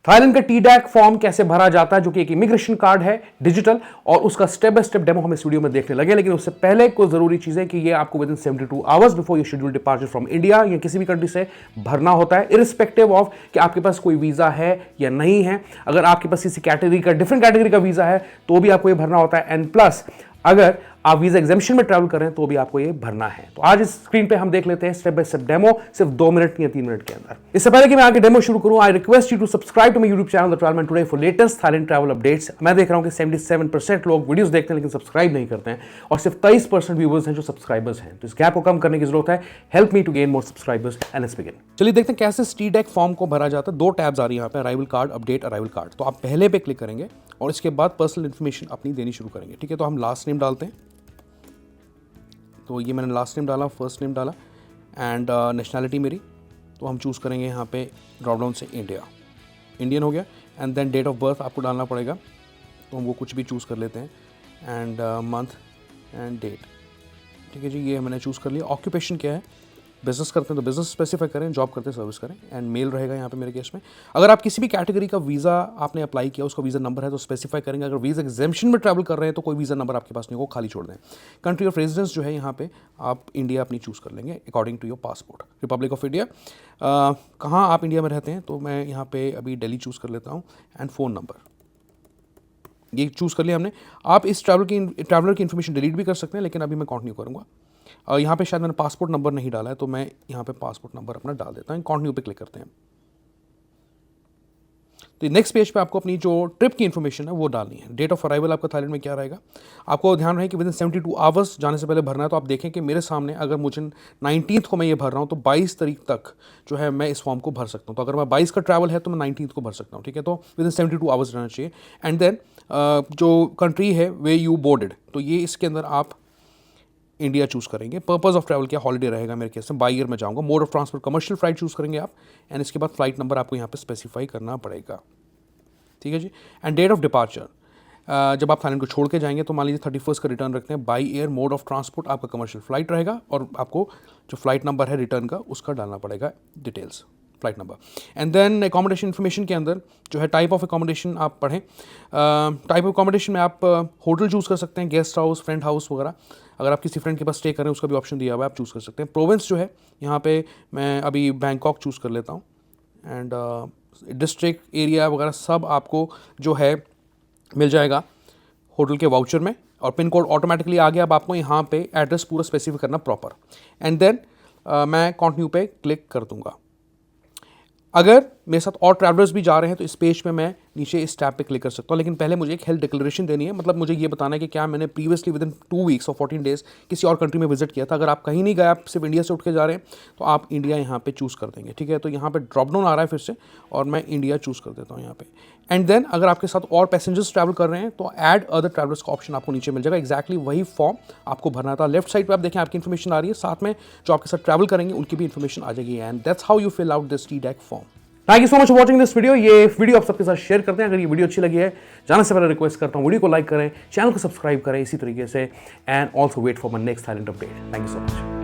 Thailand का TDAC form कैसे भरा जाता है, जो कि एक इमिग्रेशन कार्ड है डिजिटल, और उसका स्टेप बाय स्टेप डेमो हम इस वीडियो में देखने लगे। लेकिन उससे पहले कुछ जरूरी चीजें कि ये आपको with in 72 hours before your schedule departure from India या किसी भी कंट्री से भरना होता है, इरिस्पेक्टिव ऑफ कि आपके पास कोई वीजा है या नहीं है। अगर आपके पास किसी कैटेगरी का, डिफरेंट कैटेगरी का वीजा है तो भी आपको ये भरना होता है, एंड प्लस अगर आप वीजा एग्जामिशन में ट्रैवल कर रहे हैं तो भी आपको ये भरना है। तो आज इस स्क्रीन पे हम देख लेते हैं स्टेप बाय स्टेप डेमो, सिर्फ 2 मिनट या 3 मिनट के अंदर। इससे पहले कि मैं आगे डेमो शुरू करूं, I request you to subscribe to my YouTube channel the travel man today for latest Thailand travel updates. मैं देख रहा हूं कि 77% लोग वीडियोस देखते हैं लेकिन सब्सक्राइब नहीं करते हैं, और सिर्फ 23% व्यूअर्स हैं जो सब्सक्राइबर्स हैं। तो इस गैप को कम करने की जरूरत है। Help me to gain more subscribers and let's begin. चलिए देखते हैं कैसे TDAC फॉर्म को भरा जाता है। 2 टैब्स आ रही है यहाँ पे, arrival card, update arrival card. तो आप पहले पे क्लिक करेंगे और इसके बाद पर्सनल इन्फॉर्मेशन अपनी देनी शुरू करेंगे। ठीक है, तो हम लास्ट नेम डालते हैं। तो ये मैंने लास्ट नेम डाला, फर्स्ट नेम डाला, एंड नेशनैलिटी मेरी, तो हम चूज़ करेंगे यहाँ पे ड्रॉप डाउन से इंडियन हो गया। And then date of birth आपको डालना पड़ेगा, तो हम वो कुछ भी चूज़ कर लेते हैं, एंड मंथ एंड डेट। ठीक है जी, ये मैंने चूज़ कर लिया। ऑक्यूपेशन क्या है, बिजनेस करते हैं तो बिजनेस स्पेसिफाई करें, जॉब करते हैं सर्विस करें, एंड मेल रहेगा यहाँ पे मेरे केस में। अगर आप किसी भी कैटेगरी का वीज़ा आपने अप्लाई किया, उसका वीज़ा नंबर है तो स्पेसिफाई करेंगे। अगर वीज़ा एग्जामिशन में ट्रैवल कर रहे हैं तो कोई वीज़ा नंबर आपके पास नहीं होगा, खाली छोड़ दें। कंट्री ऑफ रेजिडेंस जो है यहाँ पे आप इंडिया अपनी चूज़ कर लेंगे according to your passport, republic of India. कहाँ आप इंडिया में रहते हैं, तो मैं यहाँ पे अभी दिल्ली चूज़ कर लेता हूँ, एंड फ़ोन नंबर ये चूज़ कर लिया हमने। आप इस ट्रैवलर की इन्फॉर्मेशन डिलीट भी कर सकते हैं, लेकिन अभी मैं कंटिन्यू करूँगा। यहाँ पे शायद मैंने पासपोर्ट नंबर नहीं डाला है, तो मैं यहाँ पे पासपोर्ट नंबर अपना डाल देता हूँ। कंटिन्यू पे क्लिक करते हैं। तो नेक्स्ट पेज पे आपको अपनी जो ट्रिप की इन्फॉर्मेशन है वो डालनी है। डेट ऑफ अराइवल आपका थाईलैंड में क्या रहेगा, आपको ध्यान रहे कि विद इन 72 आवर्स जाने से पहले भरना है। तो आप देखें कि मेरे सामने अगर मुझे 19 को मैं ये भर रहा हूँ तो 22 तारीख तक जो है मैं इस फॉर्म को भर सकता हूँ। तो अगर मैं 22 का ट्रैवल है तो मैं 19 को भर सकता हूँ। ठीक है, तो विद इन 72 आवर्स रहना चाहिए। एंड देन जो कंट्री है वे यू बोर्डेड, तो ये इसके अंदर आप इंडिया चूज़ करेंगे। पर्पस ऑफ ट्रैवल क्या, हॉलिडे रहेगा मेरे केस में, बाई ईयर में जाऊँगा। Mode of transport commercial flight choose करेंगे आप, एंड इसके बाद फ्लाइट नंबर आपको यहाँ पे स्पेसिफाई करना पड़ेगा। ठीक है जी, एंड डेट ऑफ डिपार्चर, जब आप थाईलैंड को छोड़ के जाएंगे तो मान लीजिए 31 का रिटर्न रखते हैं। By air, mode of transport आपका कमर्शियल फ्लाइट रहेगा, और आपको जो फ्लाइट नंबर है रिटर्न का उसका डालना पड़ेगा, details, flight number. And then accommodation information के अंदर जो है टाइप ऑफ एकोमोडेशन आप पढ़ें। टाइप ऑफ एकोमोडेशन में आप होटल चूज़ कर सकते हैं, गेस्ट हाउस, फ्रेंड हाउस वगैरह। अगर आप किसी फ्रेंड के पास स्टे करें उसका भी ऑप्शन दिया हुआ है, आप चूज़ कर सकते हैं। प्रोविंस जो है यहाँ पे मैं अभी बैंकॉक चूज़ कर लेता हूँ, एंड डिस्ट्रिक्ट, एरिया वगैरह सब आपको जो है मिल जाएगा होटल के वाउचर में, और पिन कोड ऑटोमेटिकली आ गया। अब आपको यहाँ पे एड्रेस पूरा स्पेसिफाई करना प्रॉपर, एंड देन मैं कंटिन्यू पे क्लिक कर दूंगा। अगर मेरे साथ और ट्रैवलर्स भी जा रहे हैं तो इस पेज पे मैं नीचे इस टैब पे क्लिक कर सकता हूँ। लेकिन पहले मुझे एक हेल्थ डिक्लेरेशन देनी है, मतलब मुझे ये बताना है कि क्या मैंने प्रीवियसली विद इन 2 वीक्स और 14 डेज किसी और कंट्री में विजिट किया था। अगर आप कहीं नहीं गए, आप सिर्फ इंडिया से उठ के जा रहे हैं, तो आप इंडिया यहाँ पे चूज़ कर देंगे। ठीक है, तो यहाँ पे ड्रॉप डाउन आ रहा है फिर से, और मैं इंडिया चूज़ कर देता हूँ यहाँ पे। एंड देन अगर आपके साथ और पैसेंजर्स ट्रैवल कर रहे हैं तो ऐड अदर ट्रैवलर्स का ऑप्शन आपको नीचे मिल जाएगा। एक्जैक्टली वही फॉर्म आपको भरना था। लेफ्ट साइड पे आप देखें आपकी इन्फॉर्मेशन आ रही है, साथ में जो आपके साथ ट्रैवल करेंगे उनकी भी इन्फॉर्मेशन आ जाएगी, and that's how you fill out this TDAC form. Thank you so much for watching this video. ये वीडियो आप सबके साथ शेयर करते हैं। अगर ये वीडियो अच्छी लगी है, जाने से पहले रिक्वेस्ट करता हूँ वीडियो को लाइक करें, चैनल को सब्सक्राइब करें इसी तरीके से, and also wait for my next Thailand update. Thank you so much.